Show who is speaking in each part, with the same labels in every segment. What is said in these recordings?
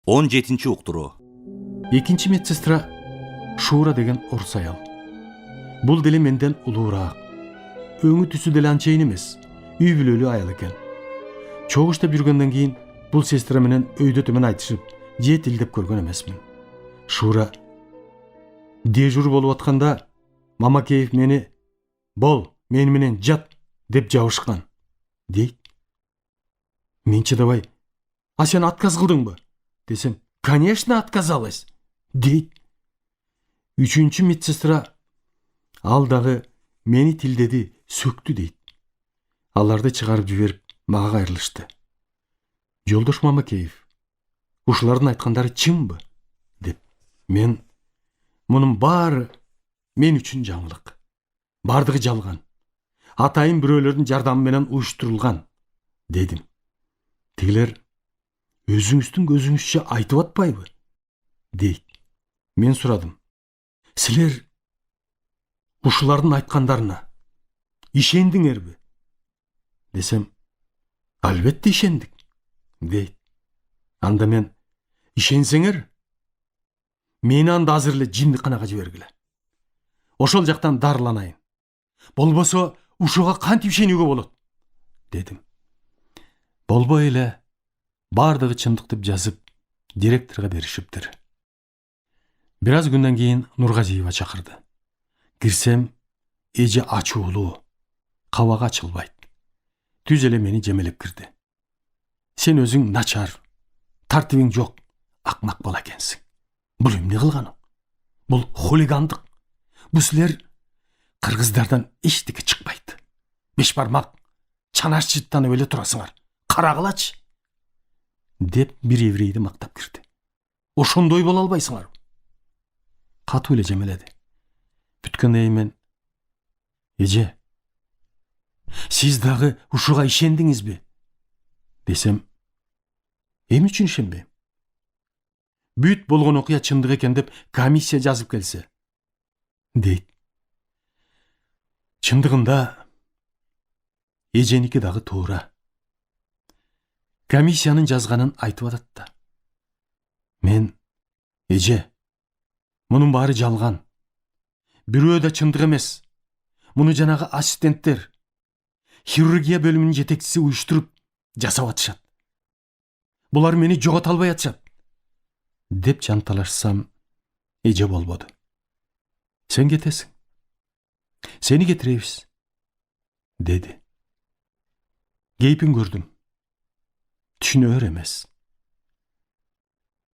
Speaker 1: 17 уктуруу.
Speaker 2: Экинчи медсестра Шура деген орус аял. Бул деле менден улуураак. Өңү түсү деле анчайын эмес. Үй бүлөлүү аял экен. Чогуу иштеп жүргөндөн кийин бул сестра менен өйдө төмөн айтышып, же тилдеп көргөн эмесмин. Шура дежур болуп атканда Мамакеев мени "Бол, мени менен жат" деп жабышкан, дейт. Мен чыдабай: "А сен отказ кылдыңбы?" десем: "Конечно, отказалась", дейт. Үчүнчү медсестра ал дагы мени тилдеди, сөктү, дейт. Аларды чыгарып жиберип мага кайрылышты. "Жолдош Мамакеев, ушулардын айткандары чынбы?" деп. Мен: "Мунун баары мен үчүн жаңылык. Бардыгы жалган. Атайын бирөөлөрдүн жардамы менен уюштурулган", дедим. Тигилер: "Өзүңүздүн көзүңүзчө айтып атпайбы?" дейт. Мен сурадым: "Силер ушулардын айткандарына ишендиңерби?" десем: "Албетте ишендик", дейт. Анда мен: "Ишенсеңер, мени анда азыр эле жиндикканага жибергиле. Ошол жактан дарыланайын. Болбосо ушуга кантип ишенүүгө болот?" дедим. Болбой эле бардыгы чындык деп жазып директорго беришиптир. Бир аз күндөн кийин Нургазиева чакырды. Кирсем, эже ачуулуу, кабагы ачылбайт. Түз эле мени жемелеп кирди. "Сен өзүң начар, тартибиң жок, акмак бала экенсиң. Бул эмне кылганың? Бул хулигандык. Бул силер кыргыздардан эчтеке чыкпайт. Беш бармак чанаш чыттанып эле турасыңар. Карагылачы", деп бир еврейди мактап кирди. "Ошондой боло албайсыңар". Катуу эле жемеледи. Бүткөндөн кийин мен: "Эже, сиз дагы ушуга ишендиңизби?" десем: "Эмне үчүн ишенбейм? Бүт болгон окуя чындык экен деп комиссия жазып келсе", дейт. Чындыгында эженики дагы туура. Комиссиянын жазганын айтып атат да. Мен: "Эже, мунун баары жалган. Бирөө да чындык эмес. Муну жанагы ассистенттер, хирургия бөлүмүнүн жетекчиси уюштуруп жасап атышат. Булар мени жогото албай атышат", деп жанталашсам, эже болбоду. "Сен кетесиң. Сени кетиребиз", деди. Кейпин көрдүм. Түшүнөр эмес.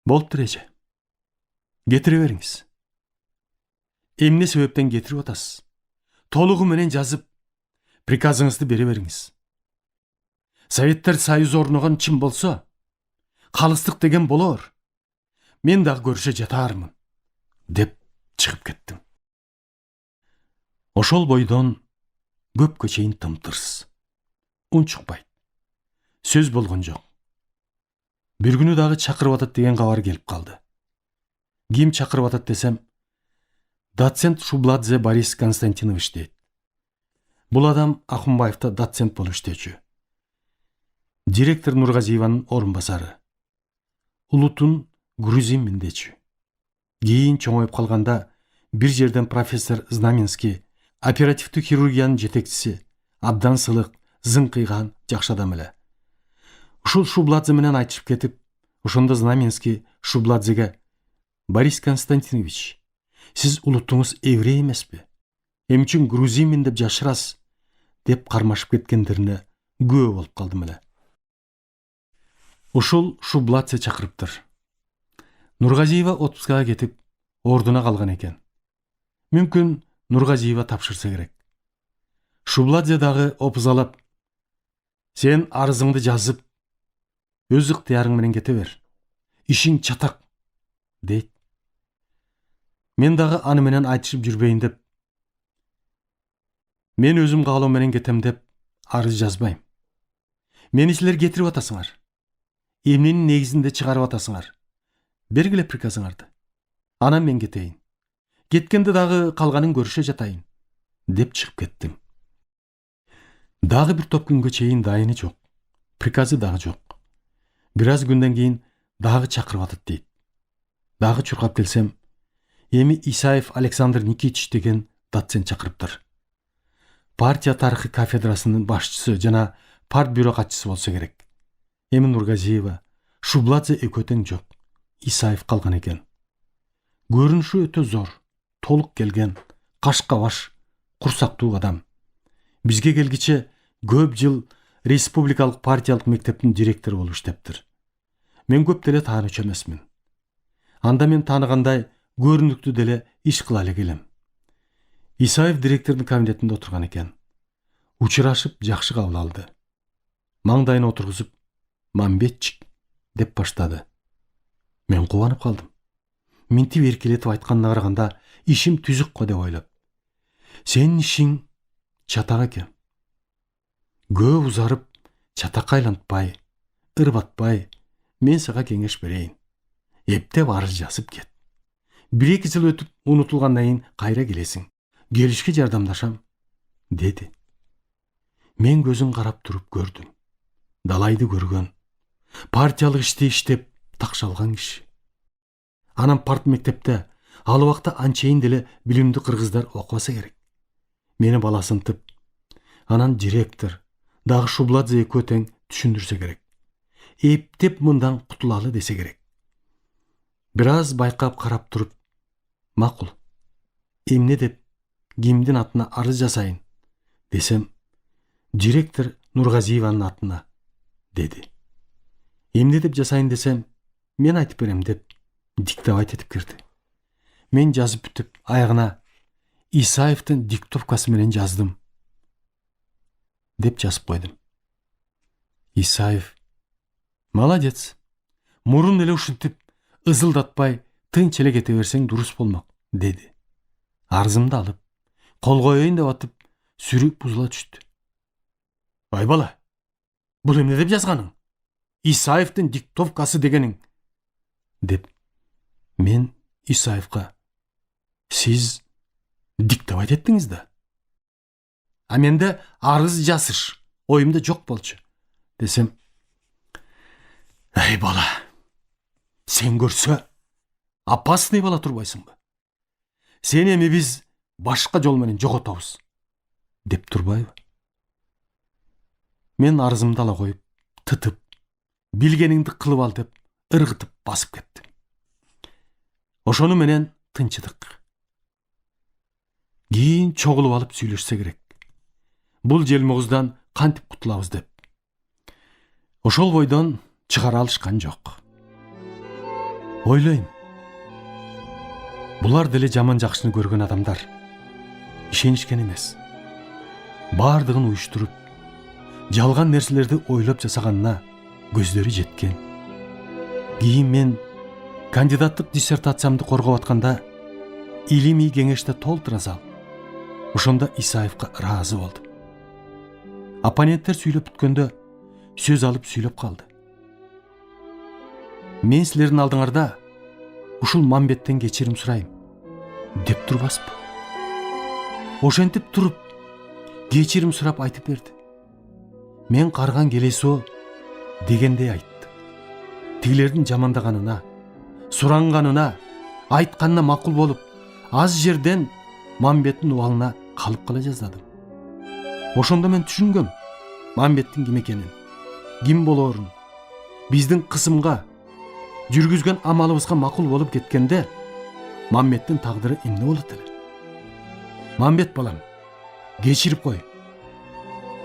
Speaker 2: "Болуптур эже. Кетире бериңиз. Эмне себептен кетирип атасыз? Толугу менен жазып, приказыңызды бере бериңиз. Советтер Союзу орногон чын болсо, калыстык деген болор. Мен дагы көрүшө жатаармын", деп чыгып кеттим. Ошол бойдон көпкө чейин тымтырс. Үн чыкпайт. Сөз болгон жок. Бир күнү дагы чакырып атат деген кабар келип калды. Ким чакырып атат десем: "Доцент Шубладзе Борис Константинович", дейт. Бул адам Акунбаевда доцент болуп иштечү. Директор Нургазиеванын орун басары. Улутун грузинмин дечү. Кийин чоңоюп калганда бир жерден профессор Знаменский, оперативдүү хирургиянын жетекчиси, абдан сылык, зыңкыйган, жакшы адам эле. Ушул Шубладзе менен айтышып кетип, ошондо Знаменский Шубладзеге: "Борис Константинович, сиз улутуңуз еврей эмеспи? Эмне үчүн грузинмин деп жашырасыз?" деп кармашып кеткендерине күбө болуп калдым эле. Ушул Шубладзе чакырыптыр. Нургазиева отпускага кетип, ордуна калган экен. Мүмкүн Нургазиева тапшырса керек. Шубладзе дагы опузалап: "Сен арызыңды жазып, өз ыктыярың менен кете бер. Ишиң чатак", дейт. Мен дагы аны менен айтышып жүрбөйүн деп, "Мен өзүм каалоо менен кетем" деп арыз жазбайм. "Мени силер кетирип атасыңар. Эмненин негизинде чыгарып атасыңар? Бергиле приказыңарды. Анан мен кетейин. Кеткенде дагы калганын көрүшө жатайын", деп чыгып кеттим. Дагы бир топ күнгө чейин дайыны жок. Приказы дагы жок. Бир аз күндөн кийин дагы чакырып атат дейт. Дагы чуркап келсем, эми Исаев Александр Никитич деген доцент чакырыптыр. Партия тарыхы кафедрасынын башчысы жана партбюро катчысы болсо керек. Эми Нургазиева, Шубладзе экөө тең жок. Исаев калган экен. Көрүнүшү өтө зор, толук келген, кашка баш, курсактуу адам. Бизге келгиче көп жыл республикалык партиялык мектептин директору болуп иштептир. Мен көп деле таанычу эмесмин. Анда мен тааныгандай көрүнүктүү деле иш кыла эле келем. Исаев директордун кабинетинде отурган экен. Учурашып жакшы кабыл алды. Маңдайына отургузуп, «Мамбетчик» деп баштады. Мен кубанып калдым. Минтип эркелетип айтканына караганда ишим түзүк го деп ойлоп. Сенин ишиң чатак экен. Көп узарып, чатакка айлантпай, ырбатпай, мен сага кеңеш берейин. Эптеп арыз жазып кет. 1-2 жыл өтүп унутулгандан кийин кайра келесиң. Келишке жардамдашам, деди. Мен көзүн карап туруп көрдүм. Далайды көргөн, партиялык ишти иштеп такшалган киши. Анан парт мектепте ал убакта анчейин деле билимдүү кыргыздар окубаса керек. Мени баласынтып, анан директор, дагы Шубладзе экөө тең түшүндүрсө керек. Эптеп мындан кутулалы десе керек. Бир аз байкап карап туруп, макул. Эмне деп кимдин атына арыз жасайын десем, директор Нургазиеванын атына, деди. Эмне деп жасайын десем, мен айтып берем деп диктовать этип кирди. Мен жазып бүтүп, аягына Исаевдин диктовкасы менен жаздым деп жазып койдум. Исаев: молодец. Мурун эле ушинтип ызылдатпай тынч эле кете берсең дурус болмок, деди. Арызымды алып, кол коеюн деп атып, сүрүп бузула түштү. Ай бала, бул эмне деп жазганың? Исаевдин диктовкасы дегениң, деп. Мен Исаевка: сиз диктовать еттиңиз да. А менде арыз жазыш оюмда жок болчу, десем. Ай бала, сен көрсө опасный бала турбайсыңбы? Сени эми биз башка жол менен жоготобуз, деп турбайбы? Мен арызымды ала коюп, тытып, билгениңди кылып ал деп ыргытып басып кеттим. Ошону менен тынчыдык. Кийин чогулуп алып сүйлөшсө керек. Бул желмогуздан кантип кутулабыз деп. Ошол бойдон чыгара алышкан жок. Ойлойм, булар деле жаман жакшыны көргөн адамдар. Ишенишкен эмес. Бардыгын уюштуруп, жалган нерселерди ойлоп жасаганына көздөрү жеткен. Кийин мен кандидаттык диссертациямды коргоп атканда илимий кеңеште толтура сал. Ошондо Исаевка ыраазы болдум. Оппоненттер сүйлөп бүткөндө сөз алып сүйлөп калды. Мен силердин алдыңарда ушул Мамбеттен кечирим сурайм деп турбаспы? Ошентип туруп кечирим сурап айтып берди. Мен карган келесо дегендей айтты. Тигилердин жамандаганына, суранганына, айтканына макул болуп, аз жерден Мамбеттин убалына калып кала жаздадым. Ошондо мен түшүнгөм Мамбеттин ким экенин, ким болоорун. Биздин кысымга, жүргүзгөн амалыбызга макул болуп кеткенде Мамбеттин тагдыры эмне болот эле? Мамбет балам, кечирип кой,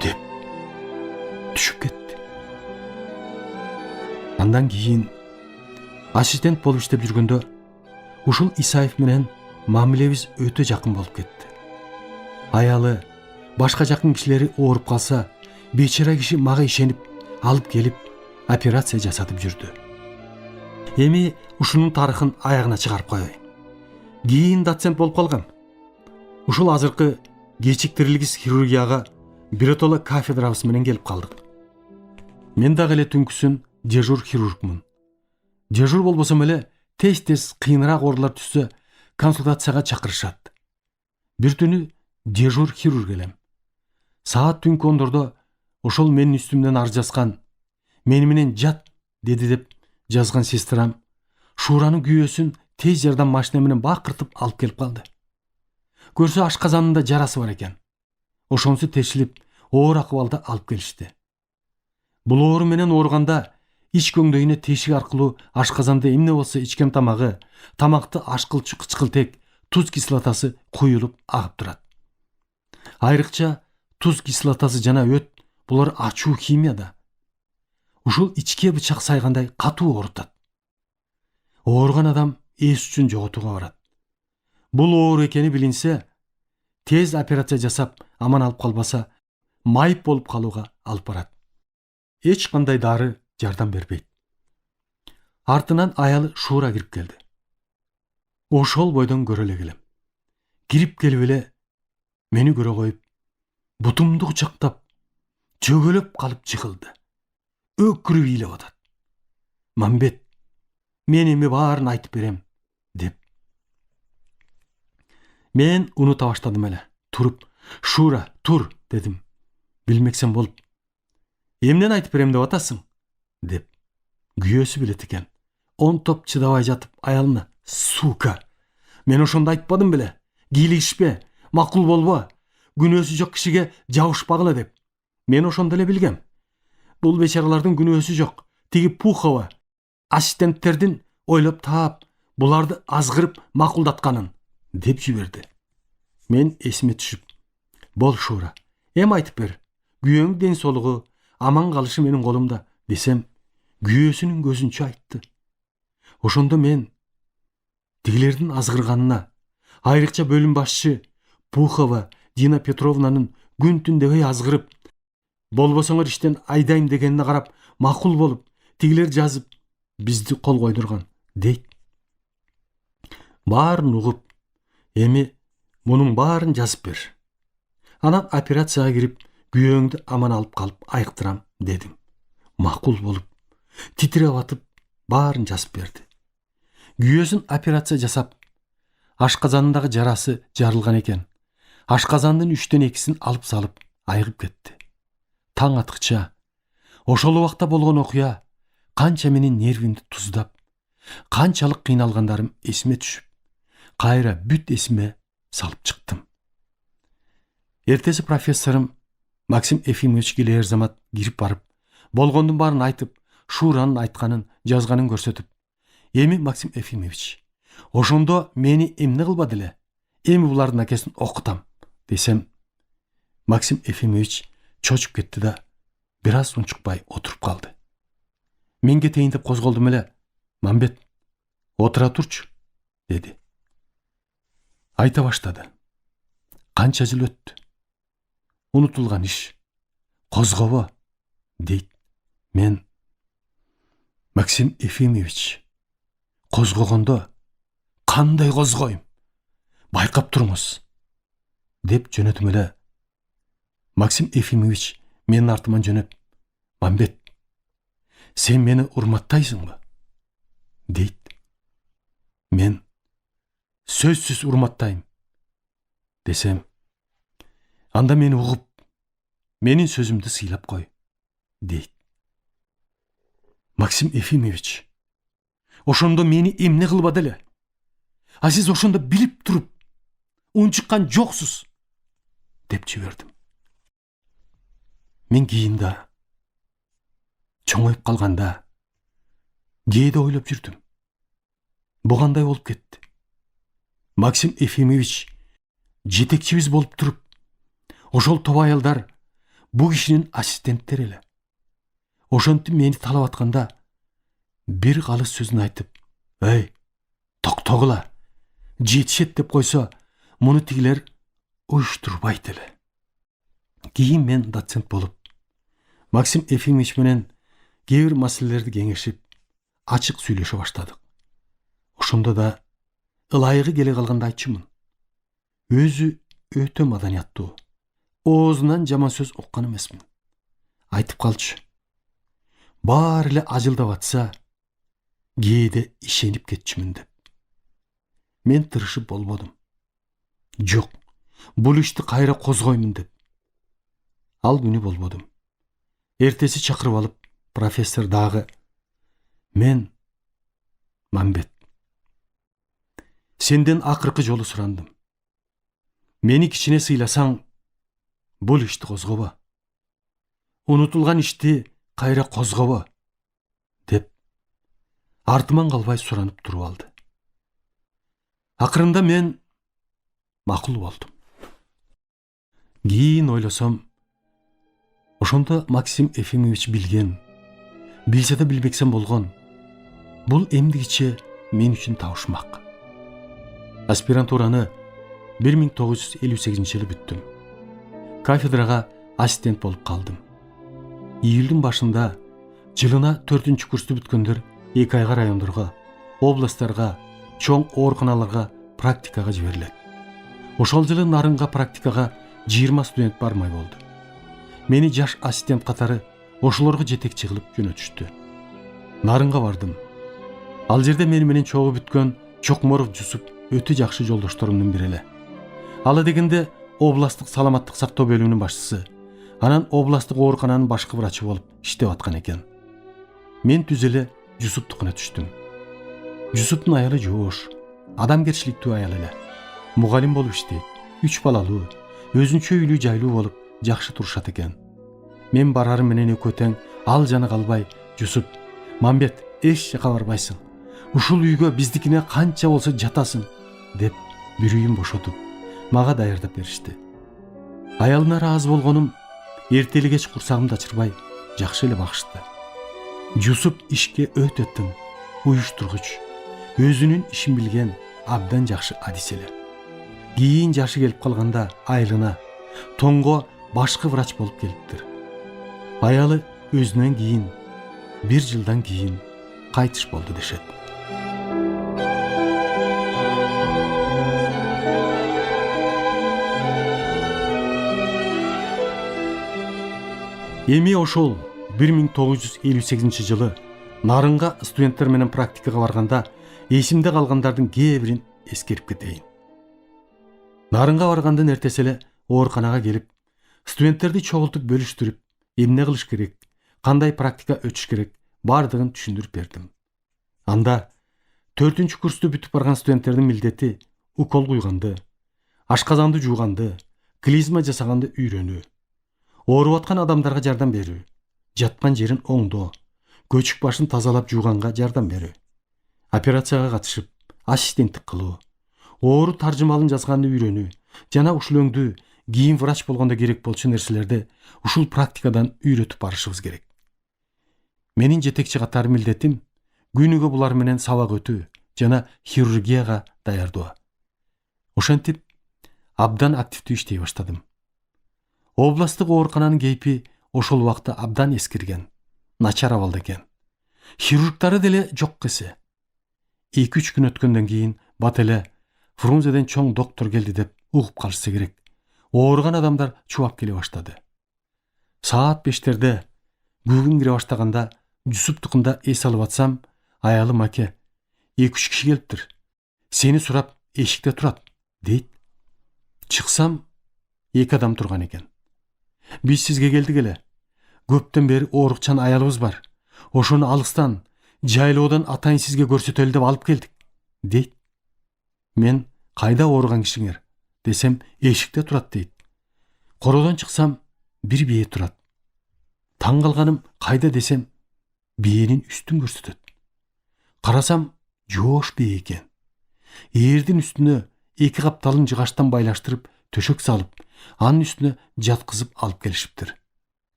Speaker 2: деп түшүп кетти. Андан кийин ассистент болуп иштеп жүргөндө ушул Исаев менен мамилебиз өтө жакын болуп кетти. Аялы, башка жакын кишилери ооруп калса, бечара киши мага ишенип алып келип операция жасатып жүрдү. Эми ушунун тарыхын аягына чыгарып коеюн. Кийин доцент болуп калгам. Ушул азыркы кечиктирилгис хирургияга биротоло кафедрабыз менен келип калдык. Мен дагы эле түнкүсүн дежур хирургмун. Дежур болбосом эле тез-тез кыйыныраак оорулар түшсө консультацияга чакырышат. Бир түнү дежур хирург элем. Саат түнкү 10дордо ошол менин үстүмдөн арыз жазган, мени менен жат деди деп жазган сестрам Шуранын күйөөсүн тез жардам машина менен бакыртып алып келип калды. Көрсө ашказанында жарасы бар экен. Ошонусу тешилип, оор акыбалда алып келишти. Бул оору менен ооруганда ич көңдөйүнө тешик аркылуу ашказанда эмне болсо ичкен тамагы, тамакты ашкылчу кычкылтек, туз кислотасы куюлуп агып турат. Айрыкча туз кислотасы жана өт булар ачуу химияда. Ушул ичке бычак сайгандай катуу оорутат. Ооруган адам эс үчүн жоготууга барат. Бул оору экени билинсе, тез операция жасап, аман алып калбаса, майып болуп калууга алып барат. Эч кандай дары жардам бербейт. Артынан аялы Шура кирип келди. Ошол бойдон көрө эле келем. Кирип келип эле мени көрө коюп, бутумду кучактап, жөгөлөп калып жыгылды. Өкүрүп ыйлап атат. Мамбет, мен эми баарын айтып берем, деп. Мен унута баштадым эле. Туруп, Шура, тур, дедим. Билмексем болуп. Эмнени айтып берем деп атасың, деп. Күйөөсү билет экен. Онтоп чыдабай жатып аялына, сука, мен ошондо айтпадым беле, кийлигишпе, макул болбо, күнөөсү жок кишиге жабышпагыла деп. Мен ошондо эле билгем. Бул бечаралардын күнөөсү жок. Тиги Пухова ассистенттердин ойлоп таап, буларды азгырып макулдатканын, деп жиберди. Мен эсиме түшүп, бол Шура, эми айтып бер. Күйөөң ден соолугу, аман калышы менин колумда, десем, күйөөсүнүн көзүнчө айтты. Ошондо мен тигилердин азгырганына, айрыкча бөлүм башчы Пухова Дина Петровнанын күн түн дебей азгырып, болбосоңор иштен айдайм дегенине карап, макул болуп, тигилер жазып, бизди кол койдурган, дейт. Баарын угуп, эми мунун баарын жазып бер. Анан операцияга кирип, күйөөңдү аман алып калып айыктырам, дедим. Макул болуп, титиреп атып, баарын жазып берди. Күйөөсүн операция жасап, ашказанындагы жарасы жарылган экен. Ашказандын 3/2 алып салып, айыгып кетти. Таң аткыча, ошол убакта болгон окуя канча менин нервимди туздап, канчалык кыйналгандарым эсиме түшүп, кайра бүт эсиме салып чыктым. Эртеси профессорум Максим Ефимович Гилерзамат кирип барып, болгондун баарын айтып, Шуранын айтканын, жазганын көрсөтүп, эми Максим Ефимович, ошондо мени эмне кылбады эле? Эми булардын акесин окутам, десем, Максим Ефимович чочуп кетти да, бир аз унчукпай отуруп калды. Мен кетейин деп козголдум эле. Мамбет, отура турчу, деди. Айта баштады. Канча жыл өттү. Унутулган иш. Козгобо, дейт. Мен, Максим Ефимович, козгогондо кандай козгойм? Байкап туруңуз, деп жөнөтүм эле. Максим Ефимович менин артыман жөнөп, Мамбет, сен мени урматтайсыңбы? Дейт. Мен сөзсүз урматтайм, десем, анда мени угуп, менин сөзүмдү сыйлап кой, дейт. Максим Ефимович, ошондо мени эмне кылбады эле? А сиз ошондо билип туруп, унчуккан жоксуз, деп жибердим. Мен кийин да, чоңоюп калганда, кээде ойлоп жүрдүм. Бу кандай болуп кетти? Максим Ефимович жетекчибиз болуп туруп, ошол топ аялдар бу кишинин ассистенттери эле. Ошентип мени талап атканда, бир калыс сөзүн айтып, «Эй, токтогула, жетишет» деп койсо, муну тигилер уюштурбайт эле. Кийин мен доцент болуп, Максим Ефимович менен кээ бир маселелерди кеңешип, ачык сүйлөшө баштадык. Ошондо да ылайыгы келе калганда айтчумун. Өзү өтө маданияттуу. Оозунан жаман сөз уккан эмесмин. Айтып калчу. Баары эле ажылдап атса, кээде ишенип кетчүмүн деп. Мен тырышып болбодум. Жок, бул ишти кайра козгоймун деп. Ал күнү болбодум. Эртеси чакырып алып, профессор дагы, мен Мамбет, сенден акыркы жолу сурандым. Мени кичине сыйласаң, бул ишти козгоба. Унутулган ишти кайра козгоба, деп артыман калбай суранып туруп алды. Акырында мен макул болдум. Кийин ойлосом, ошондо Максим Ефимович билсе да билбексем болгон, бул эмдигиче мен үчүн табышмак. Аспирантураны 1958-жылы бүттүм. Кафедрага ассистент болуп калдым. Июлдун башында жылына 4-курсту бүткөндөр 2 айга райондорго, областтарга, чоң ооруканаларга практикага жиберилет. Ошол жылы Нарынга практикага 20 студент бармай болду. Мени жаш ассистент катары ошолорго жетекчи кылып жөнөтүштү. Нарынга бардым. Ал жерде мени менен чогуу бүткөн Чокморов Жусуп өтө жакшы жолдошторумдун бири эле. Ала дегенде областтык саламаттык сактоо бөлүмүнүн башчысы, анан областтык оорукананын башкы врачы болуп иштеп аткан экен. Мен түз эле Жусуптукуна түштүм. Жусуптун аялы жоош, адамгерчиликтүү аял эле. Мугалим болуп иштейт, 3 балалуу, өзүнчө үйлүү жайлуу болуп жакшы турушат экен. Мен барарым менен экөө тең ал жана калбай, Жусуп, Мамбет, эч жака барбайсың. Ушул үйгө биздикине канча болсо жатасың, деп бир үйүн бошотуп, мага даярдап беришти. Аялына ыраазы болгонум, эртели кеч курсагымды ачырбай, жакшы эле багышты. Жусуп ишке өтө тың, уюштургуч, өзүнүн ишин билген, абдан жакшы адис эле. Кийин жашы келип калганда айылына, тоңго башкы врач болуп келиптир. Аялы өзүнөн кийин, 1 жылдан кийин кайтыш болду дешет. Эми ошол 1958-жылы Нарынга студенттер менен практикага барганда эсимде калгандардын кээ бирин эскерип кетейин. Нарынга баргандын эртеси эле ооруканага келип, студенттерди чогултуп бөлүштүрүп, эмне кылыш керек, кандай практика өтүш керек, бардыгын түшүндүрүп бердим. Анда 4-курсту бүтүп барган студенттердин милдети укол куйганды, ашказанды жууганды, клизма жасаганды үйрөнүү, ооруп аткан адамдарга жардам берүү, жаткан жерин оңдоо, көчүк башын тазалап жууганга жардам берүү, операцияга катышып, ассистенттик кылуу, оору таржымалын жазганды үйрөнүү жана ушул өңдүү кийин врач болгондо керек болчу нерселерди ушул практикадан үйрөтүп барышыбыз керек. Менин жетекчи катары милдетим күнүгө булар менен сабак өтүү жана хирургияга даярдоо. Ошентип абдан активдүү иштей баштадым. Областтык оорукананын кейпи ошол убакта абдан эскирген, начар абалда экен. Хирургтары деле жок эсе. 2-3 күн өткөндөн кийин бат эле Фрунзеден чоң доктор келди деп угуп калышса керек. Ооруган адамдар чубап келе баштады. Саат 5-терде бүгүн кире баштаганда Жусуптукунда эс алып атсам, аялым аке, 2-3 киши келиптир. Сени сурап эшикте турат, дейт. Чыксам, 2 адам турган экен. Биз сизге келдик эле. Көптөн бери оорукчан аялыбыз бар. Ошону алыстан, жайлоодон атайын сизге көрсөтөлү деп алып келдик, дейт. Мен кайда ооруган кишиңер десем, эшикте турат дейт. Кородон чыксам, бир бие турат. Таң калганым кайда десем, биенин үстүн көрсөтөт. Карасам, жоош бие экен. Ээрдин үстүнө 2 капталын жыгачтан байлаштырып, төшөк салып, анын үстүнө жаткызып алып келишиптир.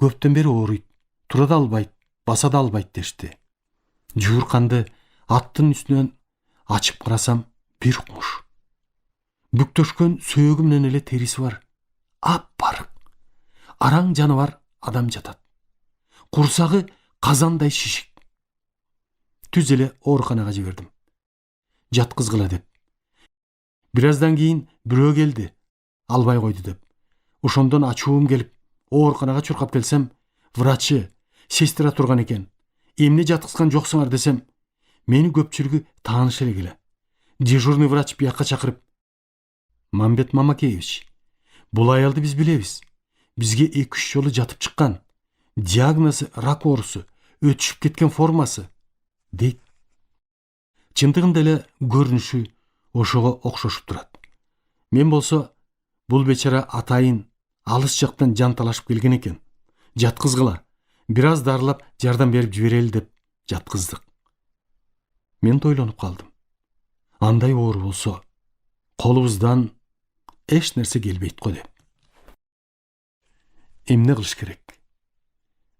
Speaker 2: Көптөн бери ооруйт, тура да албайт, баса да албайт дешти. Жуурканды аттын үстүнөн ачып карасам, бир кумуш. Бүктөшкөн сөөгү менен эле териси бар. Аппарык. Араң жаныбар адам жатат. Курсагы казандай шишик. Түз эле ооруканага жибердим. Жаткызгыла деп. Бир аздан кийин бирөө келди. Албай койду деп. Ошондон ачуум келип, ооруканага чуркап келсем, врачы, сестра турган экен. Эмне жаткызган жоксуңар десем, мени көпчүлүгү тааныш эле келе. Дежурный врач бияка чакырып, Мамбет Мамакеевич, бул аялды биз билебиз. Бизге 2-3 жолу жатып чыккан. Диагнозу рак оорусу, өтүшүп кеткен формасы, дейт. Чындыгында эле көрүнүшү ошого окшошуп турат. Мен болсо бул бечара атайын алыс жактан жан талашып келген экен. Жаткызгыла, бир аз дарылап жардам берип жиберели деп жаткыздык. Мен тойлонуп калдым. Андай оор болсо колубуздан эч нерсе келбейт го деп. Эмне кылыш керек?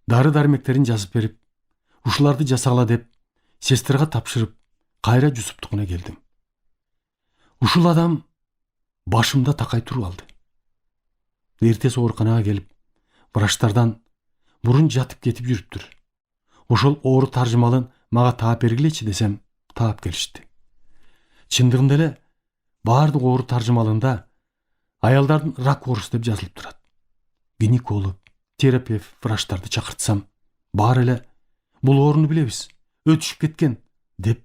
Speaker 2: Дары дармектерин жазып берип, ушуларды жасагыла деп сестрага тапшырып, кайра Жусуптукуна келдим. Ушул адам башымда такай туруп алды. Эртеси ооруканага келип, врачтардан бурун жатып кетип жүрүптүр. Ошол оору таржымалын мага таап бергилечи десем, таап келишти. Чындыгында эле баардык оору таржымалында аялдардын рак оорусу деп жазылып турат. Гинеколог, терапевт, врачтарды чакыртсам, баары эле бул ооруну билебиз, өтүшүп кеткен деп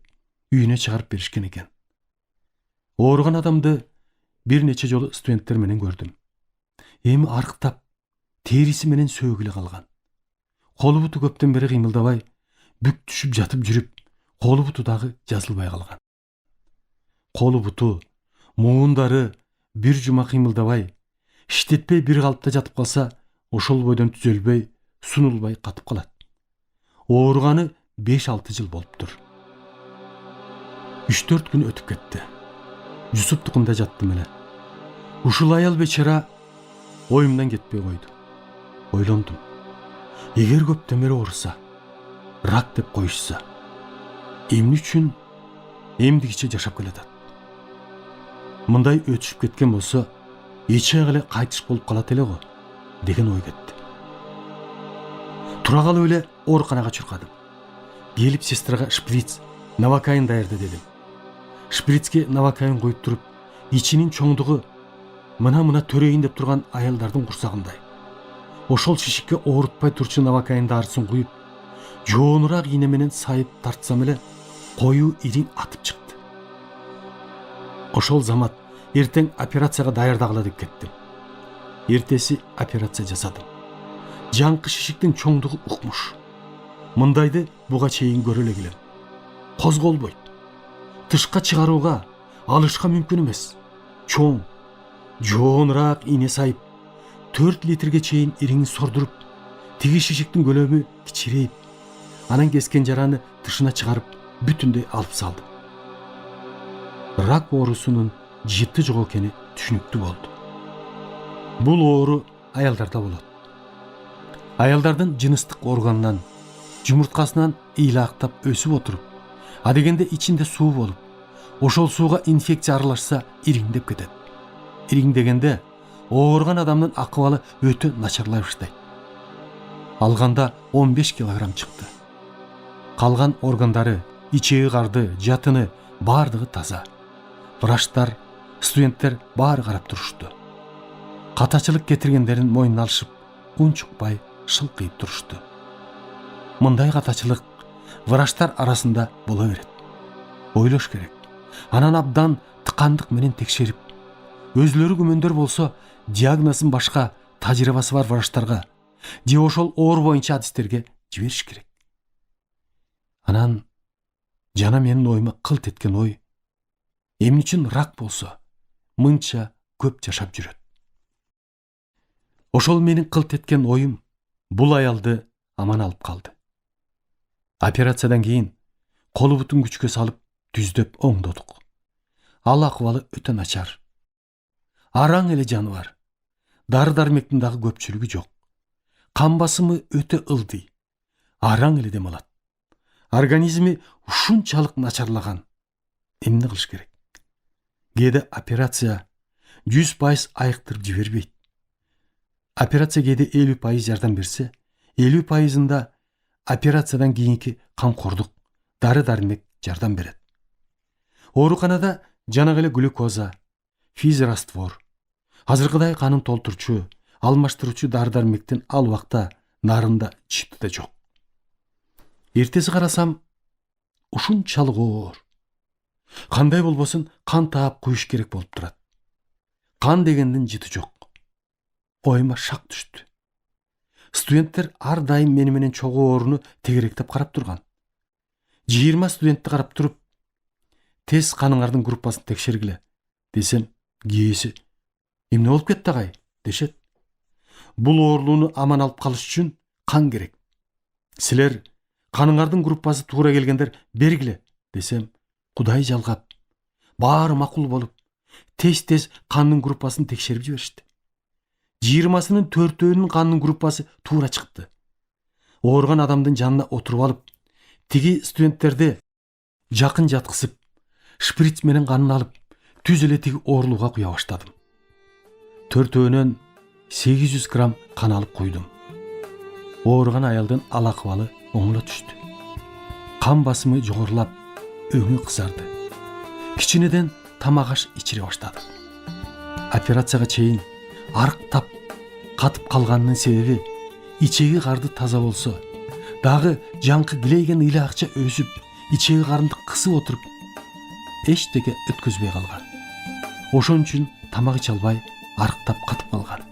Speaker 2: үйүнө чыгарып беришкен экен. Ооруган адамды бир нече жолу студенттер менен көрдүм. Эми арыктап, териси менен сөөгүлө калган. Колу буту көптөн бери кыймылдабай, бүк түшүп жатып жүрүп, колу буту дагы жазылбай калган. Колу буту, муундары бир жума кыймылдабай, иштетпей бир калыпта жатып калса, ошол бойдон түзөлбөй, сунулбай катып калат. Ооруганы 5-6 жыл болуптур. 3-4 күн өтүп кетти. Жусуптукунда жаттым эле. Ушул аял бечара оюмдан кетпей койду. Ойлондум. Эгер көптөн бери ооруса, рак деп коюшса, эмне үчүн эмдигиче жашап келатат? Мындай өтүшүп кеткен болсо, эч аяк эле кайтыш болуп калат эле го, деген ой кетти. Тура калып эле ооруканага чуркадым. Келип сестрага шприц, новокаин даярда дедим. Шприцке новокаин коюп туруп, ичинин чоңдугу мына төрөйүн деп турган аялдардын курсагындай. Ошол шишикке оорутпай турчу новокаин дарысын куюп, жоонураак ийне менен сайып тартсам эле, коюу ириң атып чыкты. Ошол замат эртең операцияга даярдагыла деп кеттим. Эртеси операция жасадым. Жаңкы шишиктин чоңдугу укмуш. Мындайды буга чейин көрө эле келем. Козголбойт. Тышка чыгарууга, алышка мүмкүн эмес. Чоң, жоонураак ийне сайып, 4 литрге чейин ириңин сордуруп, тиги шишиктин көлөмү кичирейип, анан кескен жараны тышына чыгарып, бүтүндөй алып салдым. Рак оорусунун жыты жок экени түшүнүктүү болду. Бул оору аялдарда болот. Аялдардын жыныстык органынан, жумурткасынан ыйлаактап өсүп отуруп, адегенде ичинде суу болуп, ошол сууга инфекция аралашса ириңдеп кетет. Ириң дегенде ооруган адамдын акыбалы өтө начарлай баштайт. Алганда 15 килограмм чыкты. Калган органдары, ичеги карды, жатыны баардыгы таза. Врачтар, студенттер баары карап турушту. Катачылык кетиргендерин мойнуна алышып, унчукпай шылкыйып турушту. Мындай катачылык врачтар арасында боло берет. Ойлош керек. Анан абдан тыкандык менен текшерип, өзлөрү күмөндөр болсо, диагнозун башка тажрыйбасы бар врачтарга же ошол оору боюнча адистерге жибериш керек. Анан жана менин оюма кылт эткен ой, эмне үчүн рак болсо мынча көп жашап жүрөт? Ошол менин кылт эткен оюм бул аялды аман алып калды. Операциядан кийин колу бутун күчкө салып түздөп оңдодук. Ал акыбалы өтө начар. Араң эле жаны бар. Дары дармектин дагы көпчүлүгү жок. Кан басымы өтө ылдый. Араң эле дем алат. Организми ушунчалык начарлаган. Эмне кылыш керек? Кээде операция 100% айыктырып жибербейт. Операция кээде 50% жардам берсе, 50%-ында операциядан кийинки камкордук, дары дармек жардам берет. Ооруканада жанагы эле глюкоза, физраствор, азыркыдай канын толтурчу, алмаштыруучу дары дармектин ал убакта нарында чыты да жок. Эртеси карасам, ушунчалык оор. Кандай болбосун кан таап куюш керек болуп турат. Кан дегендин жыты жок. Оюма шак түштү. Студенттер ар дайым мени менен чогуу ооруну тегеректеп карап турган. 20 студентти карап туруп, тез каныңардын группасын текшергиле десем, кээси эмне болуп кетти агай дешет. Бул оорулууну аман алып калыш үчүн кан керек. Силер каныңардын группасы туура келгендер бергиле десем, Кудай жалгап, баары макул болуп, тез кандын группасын текшерип жиберишти. 20-сынын 4-өөнүн кандын группасы туура чыкты. Ооруган адамдын жанына отуруп алып, тиги студенттерди жакын жаткызып, шприц менен канын алып, түз эле тиги оорулууга куя баштадым. 4-өөнөн 800 грамм кан алып куйдум. Ооруган аялдын ал акыбалы оңоло түштү. Кан басымы жогорулап, өңү кызарды. Кичинеден тамак аш ичире баштады. Операцияга чейин арыктап, катып калганынын себеби ичеги карды таза болсо, дагы жаңкы килейген ыйлакча өсүп, ичеги карынды кысып отуруп, эчтеке өткөзбөй калган. Ошон үчүн тамак иче албай, арыктап катып калган.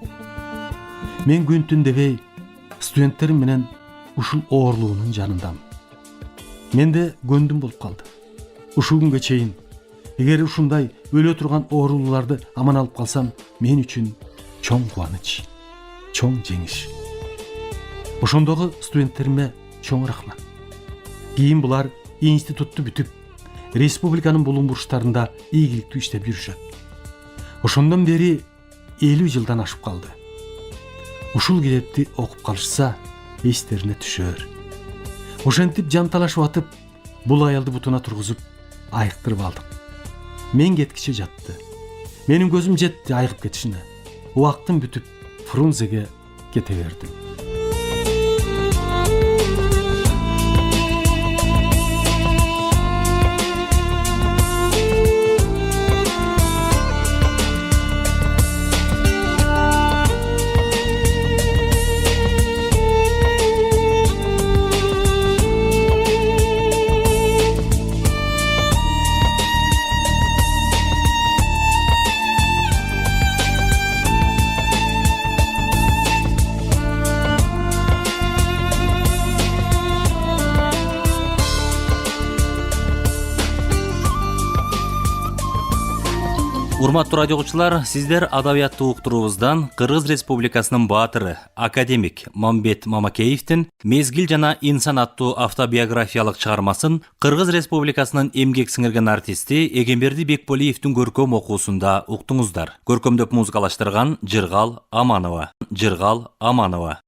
Speaker 2: Мен күн түн дебей, студенттерим менен ушул оорулуунун жанындамын. Менде көндүм болуп калды. Ушул күнгө чейин, эгер ушундай өлө турган оорулууларды аман алып калсам, мен үчүн чоң кубаныч, чоң жеңиш. Ошондогу студенттериме чоң рахмат. Кийин булар институтту бүтүп, республиканын булуң бурчтарында ийгиликтүү иштеп жүрүшөт. Ошондон бери 50 жылдан ашып калды. Ушул китепти окуп калышса, эстерине түшөр. Ошентип жанталашып атып, бул аялды бутуна тургузуп, айыктырып алдык. Мен кеткиче жатты. Менин көзүм жетти айыгып кетишине. Убактым бүтүп, Фрунзеге кете бердим.
Speaker 1: Урматтуу радио угуучулар, сиздер адабияттуу уктуруубуздан Кыргыз Республикасынын баатыры, академик Мамбет Мамакеевдин «Мезгил жана инсан» аттуу автобиографиялык чыгармасын Кыргыз Республикасынын эмгек сиңирген артисти Эгемберди Бекболиевдин көркөм окуусунда уктуңуздар. Көркөмдөп музыкалаштырган Жыргал Аманова.